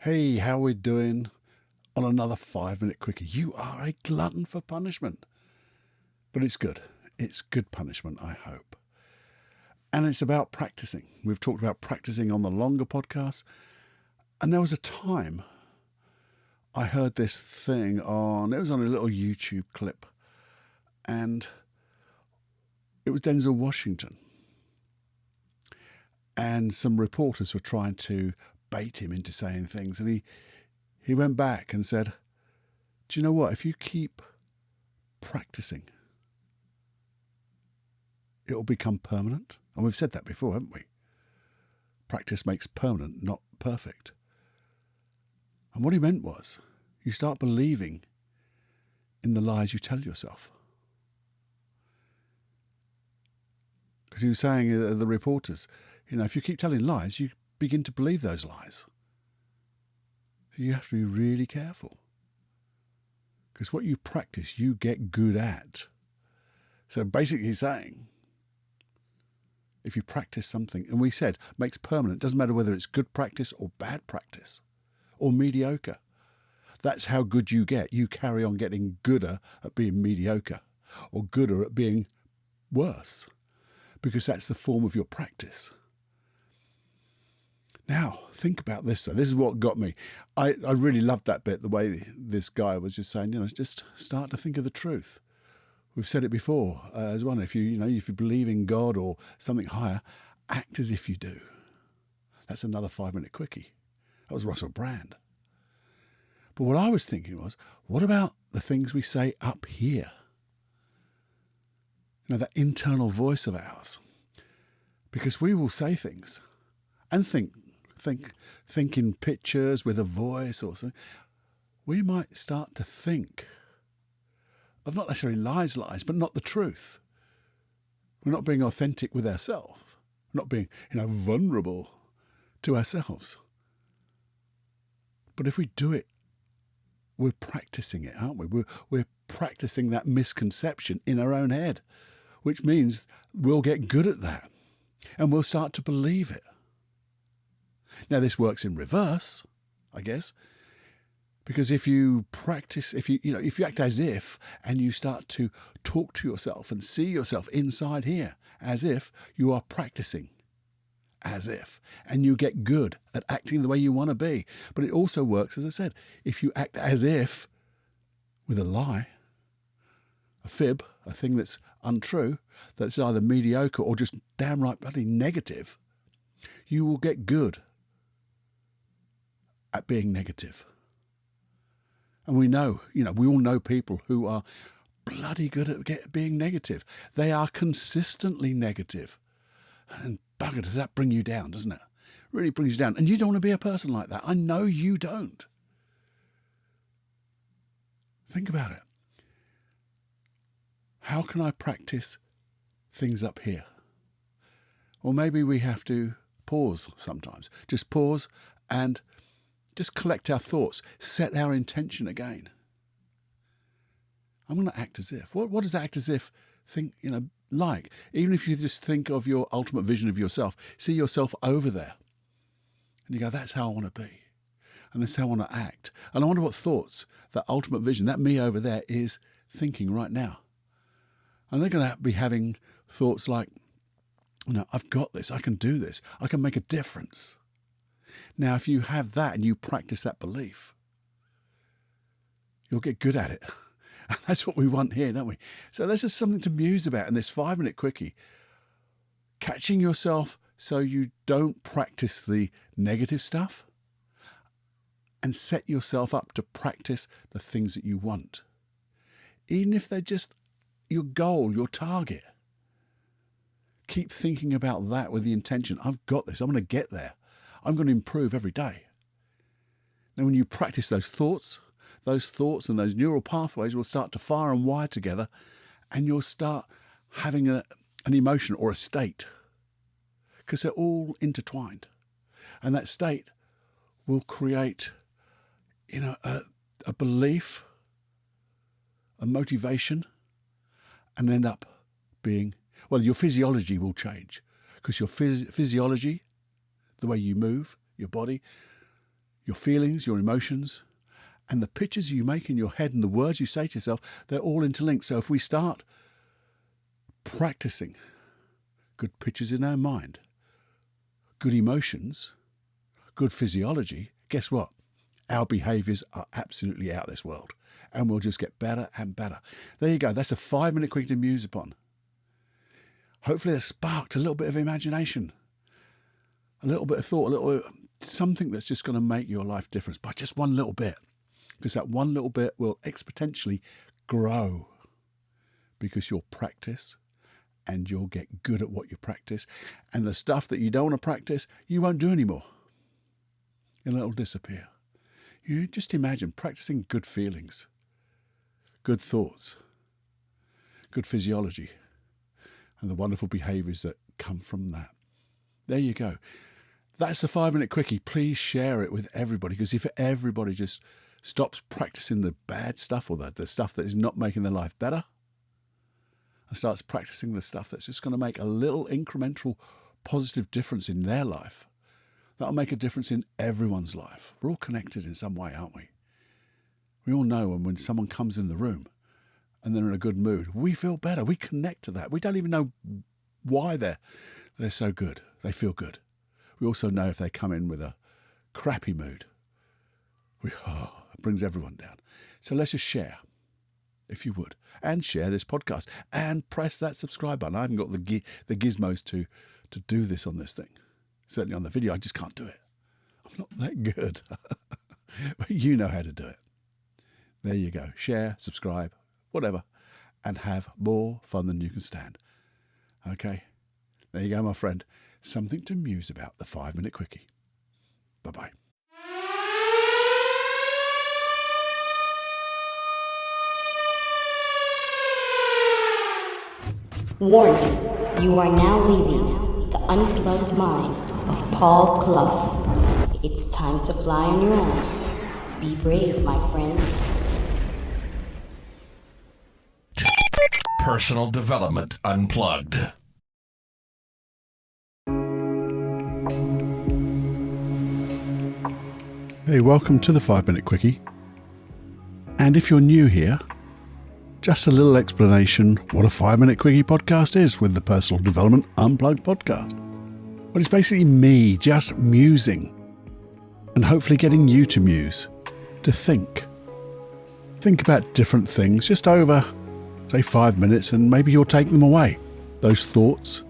Hey, how we doing on another 5-minute quickie? You are a glutton for punishment. But it's good. It's good punishment, I hope. And it's about practicing. We've talked about practicing on the longer podcasts. And there was a time I heard this thing it was on a little YouTube clip. And it was Denzil Washington. And some reporters were trying to bait him into saying things. And he went back and said, do you know what? If you keep practicing, it'll become permanent. And we've said that before, haven't we? Practice makes permanent, not perfect. And what he meant was, you start believing in the lies you tell yourself. Because he was saying, the reporters, if you keep telling lies, you begin to believe those lies. So you have to be really careful. Because what you practice, you get good at. So basically he's saying, if you practice something, and we said, makes permanent, doesn't matter whether it's good practice or bad practice or mediocre. That's how good you get. You carry on getting gooder at being mediocre or gooder at being worse, because that's the form of your practice. Now, think about this. This is what got me. I really loved that bit, the way this guy was just saying, just start to think of the truth. We've said it before as well. If you believe in God or something higher, act as if you do. That's another 5-minute quickie. That was Russell Brand. But what I was thinking was, what about the things we say up here? That internal voice of ours. Because we will say things and think in pictures with a voice or something. We might start to think of not necessarily lies, but not the truth. We're not being authentic with ourselves. We're not being, vulnerable to ourselves. But if we do it, we're practicing it, aren't we? We're practicing that misconception in our own head, which means we'll get good at that and we'll start to believe it. Now, this works in reverse, I guess, because if you practice, if you act as if, and you start to talk to yourself and see yourself inside here as if, you are practicing as if, and you get good at acting the way you want to be. But it also works, as I said, if you act as if with a lie, a fib, a thing that's untrue, that's either mediocre or just downright bloody negative, you will get good at being negative. And we know, we all know people who are bloody good at being negative. They are consistently negative. And bugger, does that bring you down, doesn't it? Really brings you down. And you don't want to be a person like that. I know you don't. Think about it. How can I practice things up here? Or maybe we have to pause sometimes. Just pause and just collect our thoughts, set our intention again. I'm going to act as if. What does act as if think, like? Even if you just think of your ultimate vision of yourself, see yourself over there. And you go, that's how I want to be. And that's how I want to act. And I wonder what thoughts, that ultimate vision, that me over there is thinking right now. And they're going to be having thoughts like, I've got this, I can do this, I can make a difference. Now, if you have that and you practice that belief, you'll get good at it. And that's what we want here, don't we? So this is something to muse about in this 5-minute quickie. Catching yourself so you don't practice the negative stuff and set yourself up to practice the things that you want. Even if they're just your goal, your target. Keep thinking about that with the intention, I've got this, I'm going to get there. I'm going to improve every day. Now, when you practice those thoughts and those neural pathways will start to fire and wire together, and you'll start having an emotion or a state, because they're all intertwined. And that state will create, a belief, a motivation, and end up being, your physiology will change, because your physiology, the way you move, your body, your feelings, your emotions, and the pictures you make in your head and the words you say to yourself, they're all interlinked. So if we start practicing good pictures in our mind, good emotions, good physiology, guess what? Our behaviours are absolutely out of this world, and we'll just get better and better. There you go. That's a 5-minute quickie to muse upon. Hopefully that's sparked a little bit of imagination, a little bit of thought, something that's just going to make your life different by just one little bit, because that one little bit will exponentially grow because you'll practice and you'll get good at what you practice, and the stuff that you don't want to practice, you won't do anymore. And it'll disappear. You just imagine practicing good feelings, good thoughts, good physiology, and the wonderful behaviours that come from that. There you go. That's the 5-minute quickie. Please share it with everybody, because if everybody just stops practicing the bad stuff or the stuff that is not making their life better and starts practicing the stuff that's just going to make a little incremental positive difference in their life, that'll make a difference in everyone's life. We're all connected in some way, aren't we? We all know when someone comes in the room and they're in a good mood, we feel better. We connect to that. We don't even know why they're so good. They feel good. We also know if they come in with a crappy mood, it brings everyone down. So let's just share, if you would, and share this podcast and press that subscribe button. I haven't got the gizmos to do this on this thing. Certainly on the video, I just can't do it. I'm not that good. But you know how to do it. There you go. Share, subscribe, whatever, and have more fun than you can stand. Okay? There you go, my friend. Something to muse about, the 5-minute quickie. Bye-bye. Warning, you are now leaving the unplugged mind of Paul Clough. It's time to fly on your own. Be brave, my friend. Personal Development Unplugged. Hey, welcome to the 5-minute quickie. And if you're new here, just a little explanation what a 5-minute quickie podcast is with the Personal Development Unplugged podcast. But it's basically me just musing and hopefully getting you to muse, to think. Think about different things just over, say, 5 minutes, and maybe you'll take them away. Those thoughts,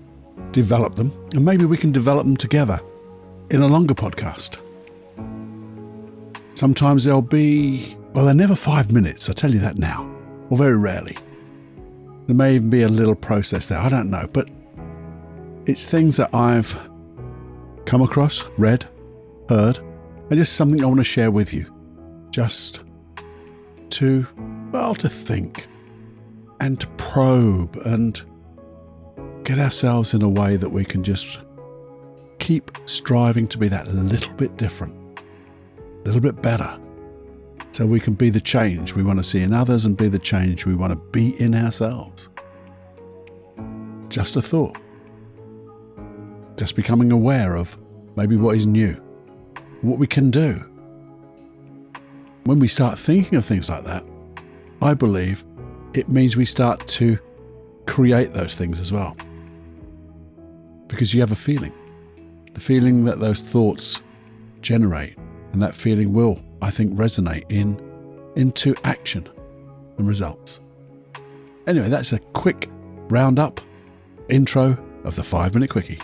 develop them, and maybe we can develop them together in a longer podcast. Sometimes they'll be, well, they're never 5 minutes, I tell you that now, or very rarely. There may even be a little process there, I don't know, but it's things that I've come across, read, heard, and just something I want to share with you. Just to think and to probe and get ourselves in a way that we can just keep striving to be that little bit different, a little bit better, so we can be the change we want to see in others and be the change we want to be in ourselves. Just a thought. Just becoming aware of maybe what is new, what we can do. When we start thinking of things like that, I believe it means we start to create those things as well. Because you have a feeling. The feeling that those thoughts generate, and that feeling will, I think, resonate into action and results. Anyway, that's a quick roundup intro of the 5-minute quickie.